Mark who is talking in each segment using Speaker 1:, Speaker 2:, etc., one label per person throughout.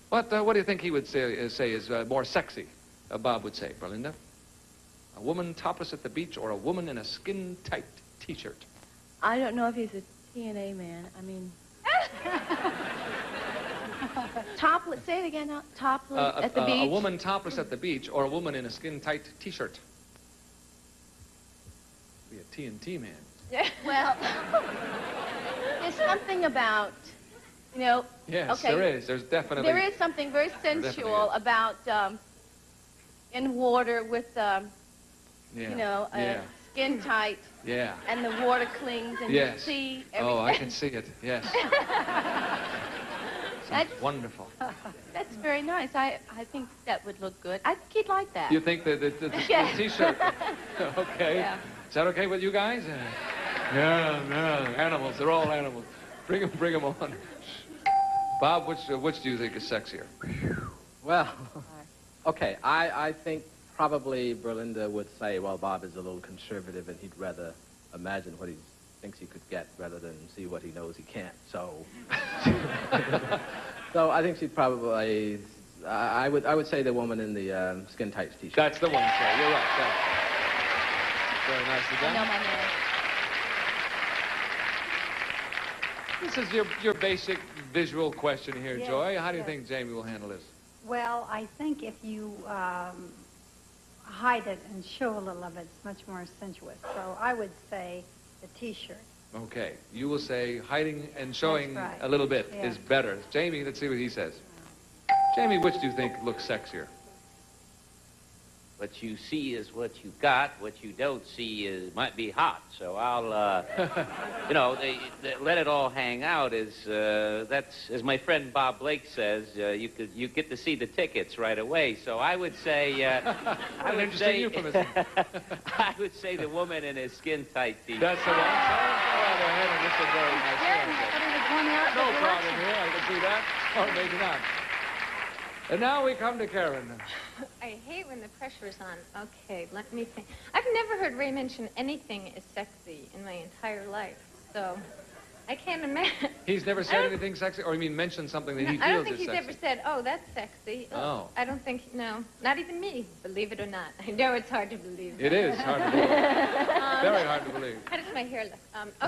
Speaker 1: What do you think he would say is more sexy, Bob would say, Berlinda? A woman topless at the beach or a woman in a skin-tight T-shirt?
Speaker 2: I don't know if he's a TNA man. I mean... topless, say it again now. Topless at the beach.
Speaker 1: A woman topless at the beach or a woman in a skin-tight T-shirt? Be a TNT man.
Speaker 2: Well, there's something about, you know...
Speaker 1: Yes,
Speaker 2: okay,
Speaker 1: there is. There's definitely...
Speaker 2: There is something very sensual about in water with, you know, skin tight.
Speaker 1: Yeah.
Speaker 2: And the water clings and you see everything.
Speaker 1: Oh, I can see it. Yes. That's wonderful.
Speaker 2: That's very nice. I think that would look good. I think he'd like that.
Speaker 1: You think that the T-shirt? Okay.
Speaker 2: Yeah.
Speaker 1: Is that okay with you guys? Yeah, animals. They're all animals. Bring them on. Bob, which do you think is sexier?
Speaker 3: Well, okay, I think probably Berlinda would say, well, Bob is a little conservative and he'd rather imagine what he thinks he could get rather than see what he knows he can't. So, so I think she'd probably, I would say the woman in the skin tight T-shirt.
Speaker 1: That's the one, sir. You're right. That's very nicely done.
Speaker 2: I know my man.
Speaker 1: This is your basic visual question here,
Speaker 4: Yes,
Speaker 1: Joy. How do you think Jamie will handle this?
Speaker 4: Well, I think if you hide it and show a little of it, it's much more sensuous. So I would say the T-shirt.
Speaker 1: Okay. You will say hiding and showing
Speaker 4: That's right.
Speaker 1: a little bit
Speaker 4: Yeah.
Speaker 1: is better. Jamie, let's see what he says. Jamie, which do you think looks sexier?
Speaker 5: What you see is what you got. What you don't see might be hot. So I'll, you know, let it all hang out that's, as my friend Bob Blake says, you get to see the tickets right away. So I would say, I would say the woman in a skin-tight T-shirt.
Speaker 1: That's the one. Go right ahead and just a very nice answer. No problem here. I can see that. Or maybe not. And now we come to Karen.
Speaker 6: I hate when the pressure's on. Okay, let me think. I've never heard Ray mention anything as sexy in my entire life, so I can't imagine.
Speaker 1: He's never said anything sexy, or you mean mentioned something that he feels is sexy?
Speaker 6: I don't think he's ever said, oh, that's sexy.
Speaker 1: Oh.
Speaker 6: I don't think, no, not even me, believe it or not. I know it's hard to believe.
Speaker 1: It is hard to believe. Very hard to believe.
Speaker 6: How does my hair look?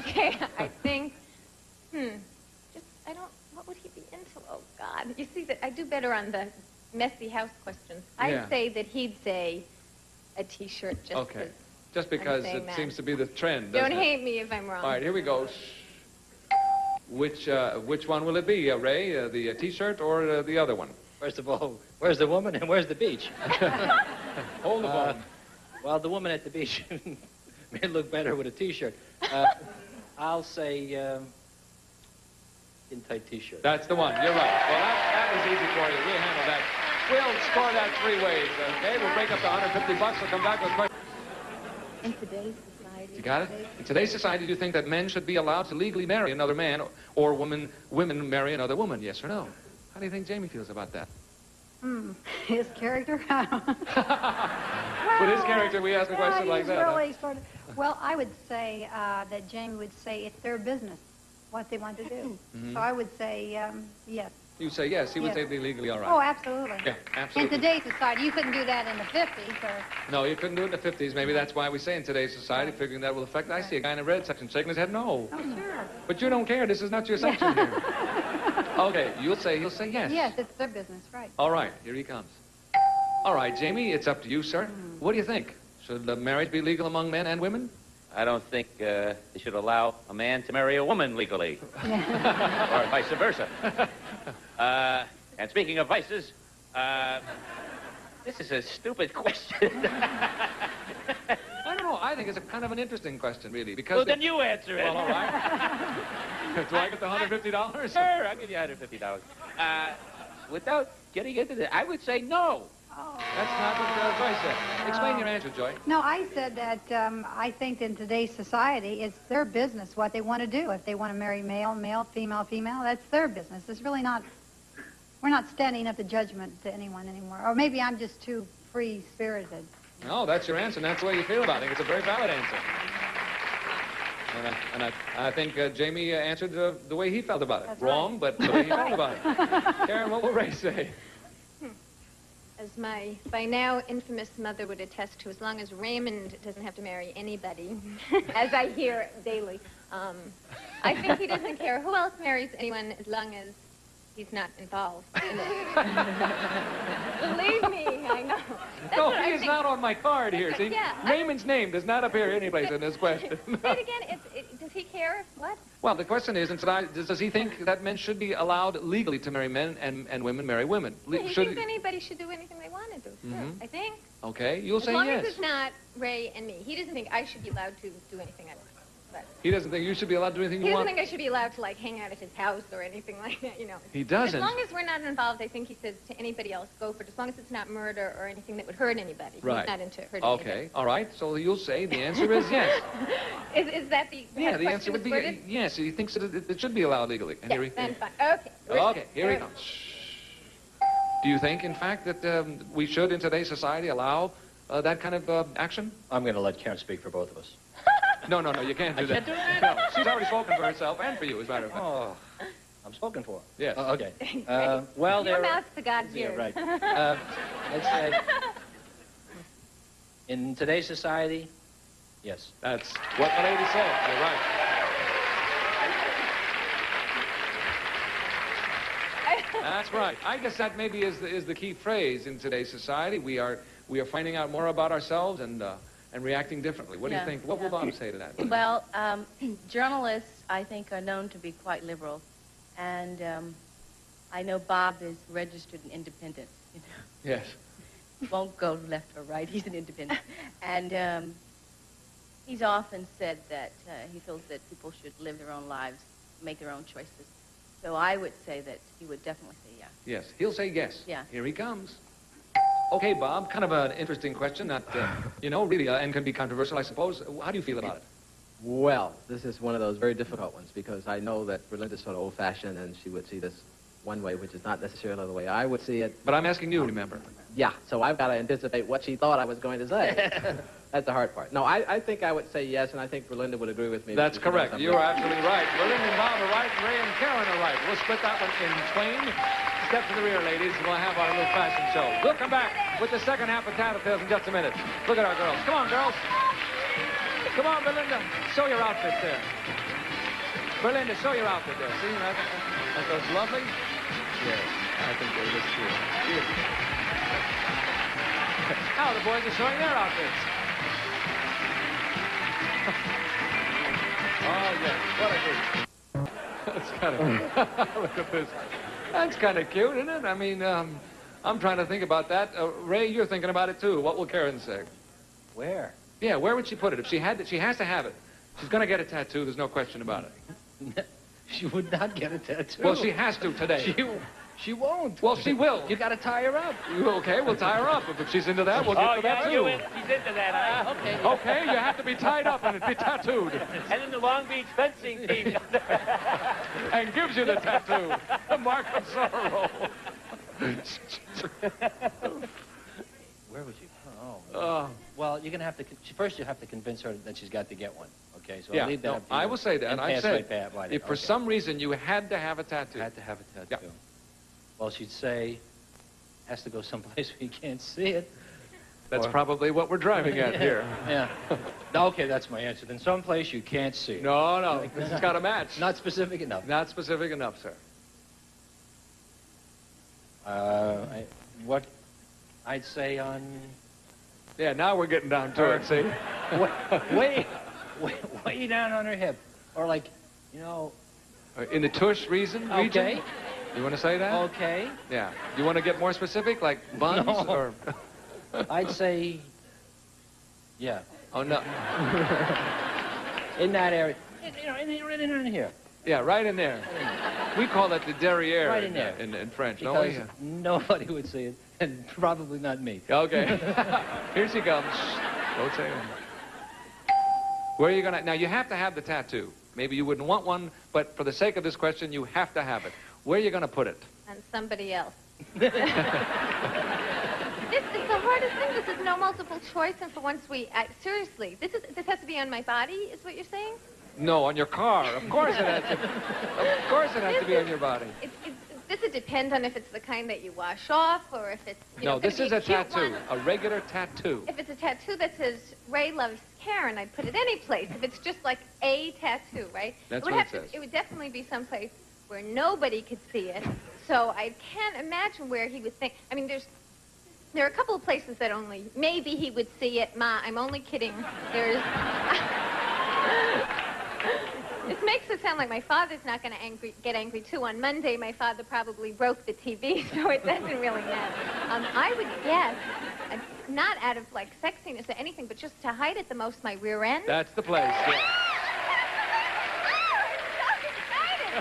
Speaker 6: Okay, I think, what would he be into? Oh, God. You see, that I do better on the messy house questions. I'd say that he'd say a T-shirt
Speaker 1: just because it seems to be the trend,
Speaker 6: Don't
Speaker 1: doesn't
Speaker 6: hate me if I'm wrong.
Speaker 1: All right, here we go. Which one will it be, Ray? The T-shirt or the other one?
Speaker 3: First of all, where's the woman and where's the beach?
Speaker 1: Hold the phone.
Speaker 3: Well, the woman at the beach may look better with a T-shirt. I'll say skin-tight T-shirt.
Speaker 1: That's the one. You're right. Well, that was easy for you. We'll handle that. We'll score that 3 ways, okay? We'll break up the $150. We'll come back with questions.
Speaker 2: In today's society...
Speaker 1: You got it? In today's society, do you think that men should be allowed to legally marry another man or women marry another woman? Yes or no? How do you think Jamie feels about that?
Speaker 4: His character?
Speaker 1: With his character, we ask a question like that.
Speaker 4: Really well, I would say that Jamie would say it's their business, what they want to do. So I would say yes.
Speaker 1: You say yes. He would say they're legally all right.
Speaker 4: Oh, absolutely.
Speaker 1: Yeah, absolutely.
Speaker 4: In today's society, you couldn't do that in the 50s. Or...
Speaker 1: No, you couldn't do it in the 50s. Maybe that's why we say in today's society, figuring that will affect. I see a guy in the red section shaking his head no.
Speaker 4: Oh, sure.
Speaker 1: But you don't care. This is not your section here. Okay, he'll say yes.
Speaker 4: Yes, it's their business, right.
Speaker 1: All right, here he comes. All right, Jamie, it's up to you, sir. What do you think? Should marriage be legal among men and women?
Speaker 5: I don't think they should allow a man to marry a woman legally. Or vice versa. And speaking of vices, this is a stupid question.
Speaker 1: I don't know. I think it's a kind of an interesting question, really, because...
Speaker 5: Well, then you answer it.
Speaker 1: Well, all right. Do I get the $150?
Speaker 5: Sure, I'll give you $150. Without getting into this, I would say no.
Speaker 1: That's not what Joy said. Explain your answer, Joy.
Speaker 4: No, I said that I think in today's society, it's their business what they want to do. If they want to marry male, male, female, female, that's their business. It's really not... We're not standing up to judgment to anyone anymore. Or maybe I'm just too free-spirited.
Speaker 1: No, that's your answer, and that's the way you feel about it. I think it's a very valid answer. And I think Jamie answered the way he felt about it.
Speaker 4: That's
Speaker 1: Wrong,
Speaker 4: right.
Speaker 1: but the way he felt about it. Karen, what will Ray say?
Speaker 6: As my, by now, infamous mother would attest to, as long as Raymond doesn't have to marry anybody, as I hear daily, I think he doesn't care who else marries anyone as long as he's not involved in it. Believe me, I know. That's
Speaker 1: No,
Speaker 6: what
Speaker 1: he
Speaker 6: I
Speaker 1: is
Speaker 6: think.
Speaker 1: not on my card here. See,
Speaker 6: Yeah,
Speaker 1: Raymond's name does not appear anyplace in this question.
Speaker 6: Say it again. Does he care? What?
Speaker 1: Well, the question is, does he think that men should be allowed legally to marry men and women marry women?
Speaker 6: He thinks anybody should do anything they want to do. Sure, I think.
Speaker 1: Okay, you'll
Speaker 6: As
Speaker 1: say
Speaker 6: long
Speaker 1: yes.
Speaker 6: as it's not Ray and me. He doesn't think I should be allowed to do anything I want. But
Speaker 1: He doesn't think you should be allowed to do anything
Speaker 6: he
Speaker 1: you
Speaker 6: doesn't
Speaker 1: want?
Speaker 6: think I should be allowed to, like, hang out at his house or anything like that, you know.
Speaker 1: He doesn't?
Speaker 6: As long as we're not involved, I think he says to anybody else, go for it. As long as it's not murder or anything that would hurt anybody.
Speaker 1: Right.
Speaker 6: He's not into hurting
Speaker 1: Okay, all right. So you'll say the answer is yes.
Speaker 6: anybody. Is that the
Speaker 1: Yeah, the
Speaker 6: question
Speaker 1: answer would
Speaker 6: is
Speaker 1: be
Speaker 6: worded?
Speaker 1: yes. He thinks it should be allowed legally. And
Speaker 6: Yes, then fine. Okay.
Speaker 1: Okay, here he comes. Do you think, in fact, that we should, in today's society, allow that kind of action?
Speaker 7: I'm going to let Karen speak for both of us.
Speaker 1: No, you can't do that. No, she's already spoken for herself and for you, as a matter of fact.
Speaker 7: Oh, I'm spoken for.
Speaker 1: Yes.
Speaker 7: Okay. Well,
Speaker 6: Your
Speaker 7: there.
Speaker 6: mouth's to God's
Speaker 7: Yeah,
Speaker 6: ears.
Speaker 7: right. Let's say, in today's society, yes.
Speaker 1: That's what the lady said. You're right. That's right. I guess that maybe is the key phrase in today's society. We are finding out more about ourselves and reacting differently. What do you
Speaker 2: Yeah,
Speaker 1: think? What will
Speaker 2: yeah.
Speaker 1: Bob say to that?
Speaker 2: Well, journalists, I think, are known to be quite liberal. And I know Bob is registered and independent. You know,
Speaker 1: Yes.
Speaker 2: won't go left or right. He's an independent. And he's often said that he feels that people should live their own lives, make their own choices. So I would say that he would definitely say yes.
Speaker 1: Yes. He'll say yes.
Speaker 2: Yeah.
Speaker 1: Here he comes. Okay, Bob, kind of an interesting question, not, really, and can be controversial, I suppose. How do you feel about it?
Speaker 3: Well, this is one of those very difficult ones because I know that Berlinda's sort of old-fashioned and she would see this one way, which is not necessarily the way I would see it.
Speaker 1: But I'm asking you, remember.
Speaker 3: Yeah, so I've got to anticipate what she thought I was going to say. That's the hard part. No, I think I would say yes, and I think Berlinda would agree with me.
Speaker 1: That's
Speaker 3: because she knows
Speaker 1: correct.
Speaker 3: I'm
Speaker 1: You're
Speaker 3: right.
Speaker 1: absolutely right. Berlin and Bob are right. Ray and Karen are right. We'll split that one in twain. Step to the rear, ladies, and we'll have our little fashion show. We'll come back with the second half of Tattletales in just a minute. Look at our girls. Come on, girls. Come on, Belinda. Show your outfit there. Belinda, show your outfit there. See, that goes lovely. Yes, I think they look good. Now the boys are showing their outfits. Oh, yes. What a group. That's kind of... Look at this. That's kind of cute, isn't it? I mean, I'm trying to think about that. Ray, you're thinking about it, too. What will Karen say?
Speaker 7: Where?
Speaker 1: Yeah, where would she put it? If she had, she has to have it. She's going to get a tattoo. There's no question about it.
Speaker 7: She would not get a tattoo.
Speaker 1: Well, she has to today.
Speaker 7: She won't.
Speaker 1: Well, she will.
Speaker 7: You got to tie her up.
Speaker 1: Okay, we'll tie her up. If she's into that, we'll get to that, too.
Speaker 8: She's into that, huh? Okay.
Speaker 1: Okay, you have to be tied up and be tattooed.
Speaker 8: And then the Long Beach fencing team.
Speaker 1: And gives you the tattoo. The mark of sorrow.
Speaker 7: Where was you? Oh.
Speaker 1: Oh.
Speaker 7: Well, you're going to have to... First, you have to convince her that she's got to get one. Okay, so
Speaker 1: Yeah,
Speaker 7: I'll leave that
Speaker 1: no,
Speaker 7: up to you.
Speaker 1: I will say that.
Speaker 7: And
Speaker 1: I
Speaker 7: pass
Speaker 1: said,
Speaker 7: right by
Speaker 1: if
Speaker 7: that.
Speaker 1: for
Speaker 7: Okay.
Speaker 1: some reason you had to have a tattoo.
Speaker 7: Had to have a tattoo.
Speaker 1: Yeah.
Speaker 7: Well, she'd say, has to go someplace where you can't see it.
Speaker 1: That's
Speaker 7: Or-
Speaker 1: probably what we're driving at here.
Speaker 7: Yeah. Okay, that's my answer. Then someplace you can't see it.
Speaker 1: No, this has got to match.
Speaker 7: Not specific enough.
Speaker 1: Not specific enough, sir.
Speaker 7: What I'd say on...
Speaker 1: Yeah, now we're getting down to it, see?
Speaker 7: way down on her hip. Or like, you know...
Speaker 1: In the tush region?
Speaker 7: Okay.
Speaker 1: You want to say that?
Speaker 7: Okay.
Speaker 1: Yeah. You want to get more specific, like buns?
Speaker 7: No.
Speaker 1: Or...
Speaker 7: I'd say... Yeah.
Speaker 1: Oh, no.
Speaker 7: In that area. Right in here.
Speaker 1: Yeah, right in there. We call it the derriere
Speaker 7: Right in there.
Speaker 1: in French,
Speaker 7: Because
Speaker 1: don't we?
Speaker 7: nobody would see it, and probably not me.
Speaker 1: Okay. Here she comes. Don't say anything. Where are you going to... Now, you have to have the tattoo. Maybe you wouldn't want one, but for the sake of this question, you have to have it. Where are you going to put it?
Speaker 6: On somebody else. This is the hardest thing. This is no multiple choice, and for once seriously, this has to be on my body, is what you're saying?
Speaker 1: No, on your car. Of course it has to. Of course it has to be on your body.
Speaker 6: Does it depend on if it's the kind that you wash off or if it's, you know,
Speaker 1: No, this
Speaker 6: gonna
Speaker 1: is
Speaker 6: be
Speaker 1: a
Speaker 6: cute
Speaker 1: tattoo,
Speaker 6: one?
Speaker 1: a regular tattoo.
Speaker 6: If it's a tattoo that says Ray loves Karen, I'd put it any place. If it's just like a tattoo, right?
Speaker 1: That's
Speaker 6: it would
Speaker 1: what
Speaker 6: have
Speaker 1: it says.
Speaker 6: It would definitely be someplace where nobody could see it. So I can't imagine where he would think. I mean, there are a couple of places that only maybe he would see it. Ma, I'm only kidding. There's. This makes it sound like my father's not going to get angry, too. On Monday, my father probably broke the TV, so it doesn't really matter. I would guess, not out of, like, sexiness or anything, but just to hide it the most, my rear end.
Speaker 1: That's the place, yeah.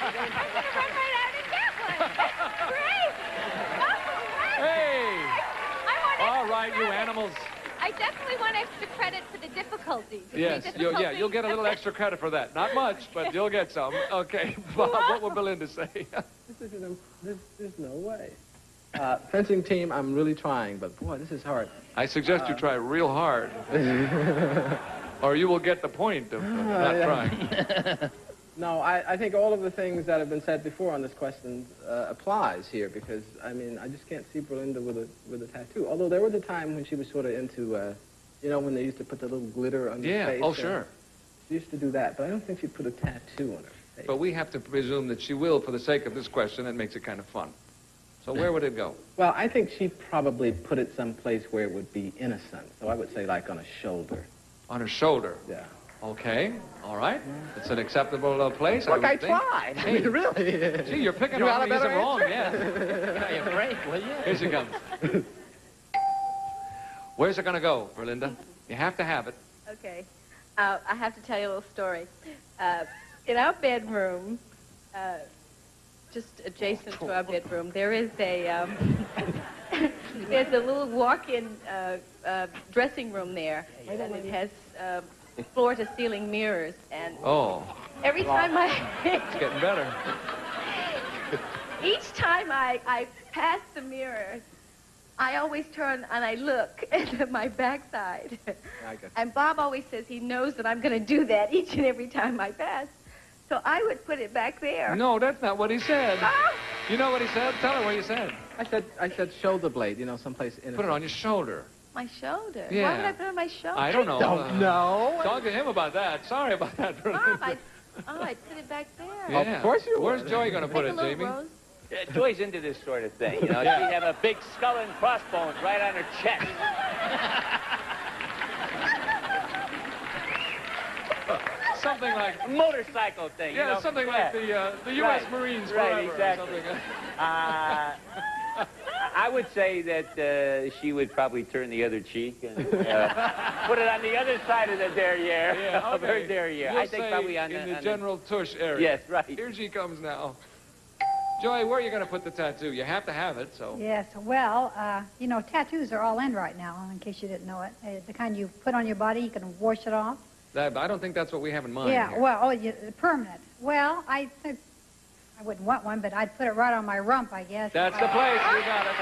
Speaker 6: I'm going to run right out and get one. That's great. Oh, great.
Speaker 1: Hey!
Speaker 6: I want
Speaker 1: All
Speaker 6: extra
Speaker 1: right, you
Speaker 6: credit.
Speaker 1: animals.
Speaker 6: I definitely want extra credit for the difficulties.
Speaker 1: Yes, you'll get a little extra credit for that. Not much, but you'll get some. Okay, Bob, what will Belinda say?
Speaker 3: There's no way. Fencing team, I'm really trying, but boy, this is hard.
Speaker 1: I suggest you try real hard. Or you will get the point of not trying.
Speaker 3: No, I think all of the things that have been said before on this question applies here because, I mean, I just can't see Belinda with a tattoo. Although there was a time when she was sort of into, you know, when they used to put the little glitter on your face.
Speaker 1: Oh, sure.
Speaker 3: She used to do that, but I don't think she'd put a tattoo on her face.
Speaker 1: But we have to presume that she will for the sake of this question. That makes it kind of fun. So where would it go?
Speaker 3: Well, I think she'd probably put it someplace where it would be innocent. So I would say like on a shoulder.
Speaker 1: On her shoulder?
Speaker 3: Yeah.
Speaker 1: Okay, all right. It's an acceptable place,
Speaker 3: Look,
Speaker 1: I
Speaker 3: I
Speaker 1: would think.
Speaker 3: tried.
Speaker 1: Hey,
Speaker 3: I mean, really.
Speaker 1: Gee, you're picking
Speaker 3: You
Speaker 1: on
Speaker 3: had
Speaker 1: me.
Speaker 3: a
Speaker 1: Is it
Speaker 3: better
Speaker 1: wrong?
Speaker 3: answer?
Speaker 1: Yeah.
Speaker 7: Give me a break, will you?
Speaker 1: Here she comes. Where's it going to go, Belinda? You have to have it.
Speaker 2: Okay. I have to tell you a little story. In our bedroom, just adjacent to our bedroom, there is a there's a little walk-in dressing room there, and it has floor-to-ceiling mirrors. And
Speaker 1: Oh,
Speaker 2: every time
Speaker 1: it's getting better.
Speaker 2: each time I pass the mirror, I always turn and I look at my backside.
Speaker 3: I got
Speaker 2: And Bob always says he knows that I'm going to do that each and every time I pass. So I would put it back there.
Speaker 1: No, that's not what he said.
Speaker 2: Ah!
Speaker 1: You know what he said? Tell her what you said.
Speaker 3: I said shoulder blade, you know, someplace innocent.
Speaker 1: Put it on your shoulder.
Speaker 2: My shoulder.
Speaker 1: Yeah.
Speaker 2: Why would I put it on my shoulder?
Speaker 1: I don't know.
Speaker 3: Don't know.
Speaker 1: Talk to him about that. Sorry about that, Belinda.
Speaker 2: Bob, I put it back there.
Speaker 1: Yeah.
Speaker 3: Of course you would.
Speaker 1: Where's Joey going to put
Speaker 2: Like
Speaker 1: it,
Speaker 2: a little
Speaker 1: Jamie?
Speaker 2: rose.
Speaker 8: Joy's into this sort of thing. You know, she'd have a big skull and crossbones right on her chest.
Speaker 1: Something like...
Speaker 8: Motorcycle thing.
Speaker 1: Yeah,
Speaker 8: you know?
Speaker 1: something like the U.S.
Speaker 8: Right.
Speaker 1: Marines
Speaker 8: Right,
Speaker 1: forever.
Speaker 8: exactly.
Speaker 1: Something.
Speaker 8: I would say that she would probably turn the other cheek and put it on the other side of the derriere,
Speaker 1: Yeah,
Speaker 8: of her
Speaker 1: okay.
Speaker 8: derriere.
Speaker 1: We'll
Speaker 8: I think
Speaker 1: say
Speaker 8: probably on
Speaker 1: in
Speaker 8: the,
Speaker 1: the
Speaker 8: on
Speaker 1: general tush area.
Speaker 8: Yes, right.
Speaker 1: Here she comes now. Joey, where are you going to put the tattoo? You have to have it, so...
Speaker 4: Yes, well, you know, tattoos are all in right now, in case you didn't know it. The kind you put on your body, you can wash it off.
Speaker 1: I don't think that's what we have in mind
Speaker 4: Yeah,
Speaker 1: here.
Speaker 4: well, permanent. Well, I think I wouldn't want one, but I'd put it right on my rump, I guess.
Speaker 1: That's the place. We got it.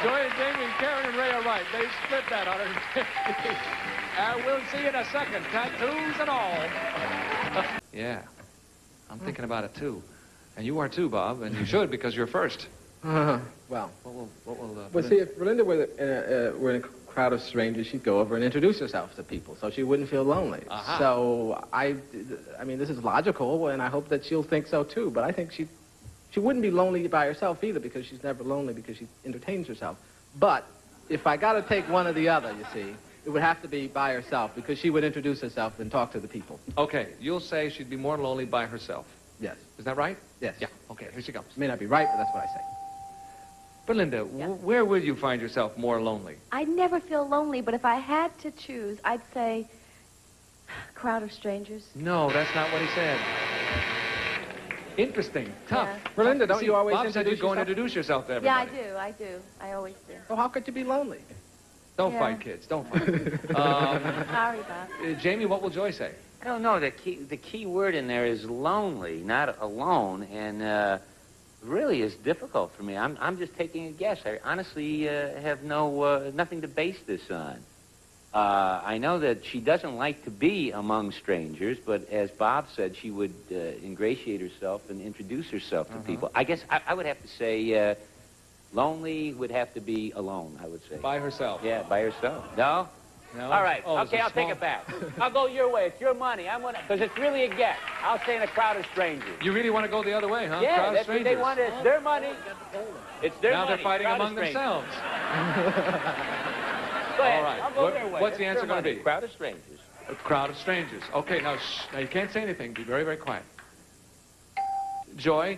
Speaker 1: Joey and Jamie and Karen and Ray are right. They split that 150. We'll see you in a second. Tattoos and all. Yeah. I'm thinking about it, too. And you are, too, Bob. And you should, because you're first.
Speaker 3: Well,
Speaker 1: What will
Speaker 3: well, see, if Belinda were in a crowd of strangers, she'd go over and introduce herself to people, so she wouldn't feel lonely.
Speaker 1: Aha.
Speaker 3: So I mean, this is logical, and I hope that she'll think so too. But I think she wouldn't be lonely by herself either, because she's never lonely because she entertains herself. But if I got to take one or the other, you see, it would have to be by herself, because she would introduce herself and talk to the people.
Speaker 1: Okay, you'll say she'd be more lonely by herself.
Speaker 3: Yes.
Speaker 1: Is that right?
Speaker 3: Yes.
Speaker 1: Yeah. Okay, here she comes.
Speaker 3: May not be right, but that's what I say.
Speaker 1: Belinda,
Speaker 2: Yeah.
Speaker 1: where would you find yourself more lonely?
Speaker 2: I never feel lonely, but if I had to choose, I'd say crowd of strangers.
Speaker 1: No, that's not what he said. Interesting. Tough.
Speaker 2: Yeah.
Speaker 3: Belinda, don't
Speaker 1: See,
Speaker 3: you always
Speaker 1: Bob said you'd
Speaker 3: introduce
Speaker 1: go and
Speaker 3: yourself?
Speaker 1: introduce yourself to
Speaker 2: Yeah,
Speaker 1: everybody.
Speaker 2: I do. I always do.
Speaker 3: So how could you be lonely?
Speaker 1: Don't
Speaker 2: Yeah.
Speaker 1: fight, kids. Don't fight.
Speaker 2: Sorry, Bob.
Speaker 1: Jamie, what will Joy say?
Speaker 5: I don't know. The key word in there is lonely, not alone, and really is difficult for me. I'm just taking a guess. I honestly have nothing to base this on. I know that she doesn't like to be among strangers, but as Bob said, she would ingratiate herself and introduce herself to people. I guess I would have to say lonely would have to be alone, I would say.
Speaker 1: By herself.
Speaker 5: Yeah, by herself. No?
Speaker 1: No?
Speaker 5: All right.
Speaker 1: Oh,
Speaker 5: Okay, I'll take it back. I'll go your way. It's your money. I'm gonna, because it's really a get. I'll stay in a crowd of strangers.
Speaker 1: You really want to go the other way, huh?
Speaker 5: Yeah,
Speaker 1: Crowd of
Speaker 5: that's what they
Speaker 1: strangers.
Speaker 5: want. It's their money. It's their
Speaker 1: Now
Speaker 5: money.
Speaker 1: they're fighting
Speaker 5: Crowd of
Speaker 1: among
Speaker 5: strangers.
Speaker 1: themselves.
Speaker 5: Go ahead.
Speaker 1: All right.
Speaker 5: I'll go their way.
Speaker 1: What's the
Speaker 5: It's
Speaker 1: answer
Speaker 5: their
Speaker 1: going to
Speaker 5: money.
Speaker 1: be?
Speaker 5: Crowd of strangers.
Speaker 1: A crowd of strangers. Okay, now, now you can't say anything. Be very, very quiet. Joy,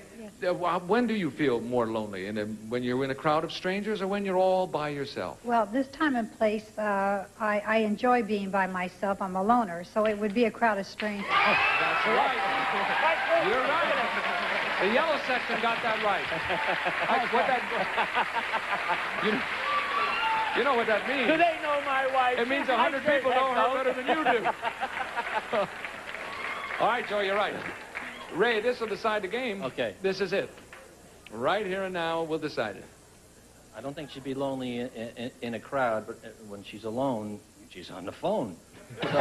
Speaker 1: when do you feel more lonely? When you're in a crowd of strangers or when you're all by yourself?
Speaker 4: Well, this time and place, I enjoy being by myself. I'm a loner, so it would be a crowd of strangers.
Speaker 1: That's right. You're right. The yellow section got that right. You know what that means.
Speaker 5: Do they know my wife?
Speaker 1: It means 100 people know her better than you do. All right, Joe, you're right. Ray, this will decide the game.
Speaker 7: Okay.
Speaker 1: This is it. Right here and now, we'll decide it.
Speaker 7: I don't think she'd be lonely in a crowd, but when she's alone, she's on the phone.
Speaker 1: All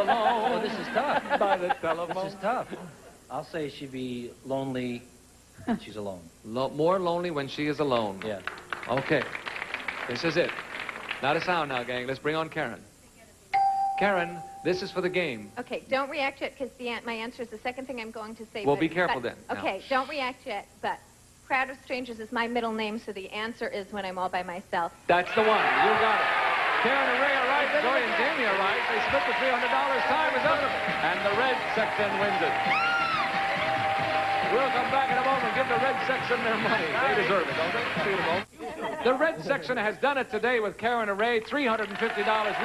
Speaker 1: alone.
Speaker 7: Oh, this is tough.
Speaker 1: By the telephone.
Speaker 7: This is tough. I'll say she'd be lonely when she's alone.
Speaker 1: More lonely when she is alone.
Speaker 7: Yeah.
Speaker 1: Okay. This is it. Not a sound now, gang. Let's bring on Karen. Karen, this is for the game.
Speaker 6: Okay, don't react yet because my answer is the second thing I'm going to say.
Speaker 1: Well,
Speaker 6: but-
Speaker 1: be careful
Speaker 6: but-
Speaker 1: then.
Speaker 6: Okay, don't react yet, but crowd of strangers is my middle name, so the answer is when I'm all by myself.
Speaker 1: That's the one. You got it. Karen and Ray are right. Joy and Jamie are right. They split the $300. Time is up. And the red section wins it. We'll come back in a moment. Give the red section their money. They deserve it, don't they? See you in a moment. The red section has done it today with Karen and Ray. $350. We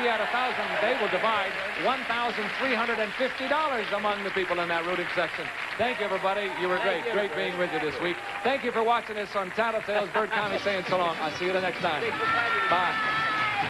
Speaker 1: had 1,000. They will divide $1,350 among the people in that rooting section. Thank you, everybody. You were great. Great being with you this week. Thank you for watching us on Tattletales. Bert Conley saying so long. I'll see you the next time. Bye.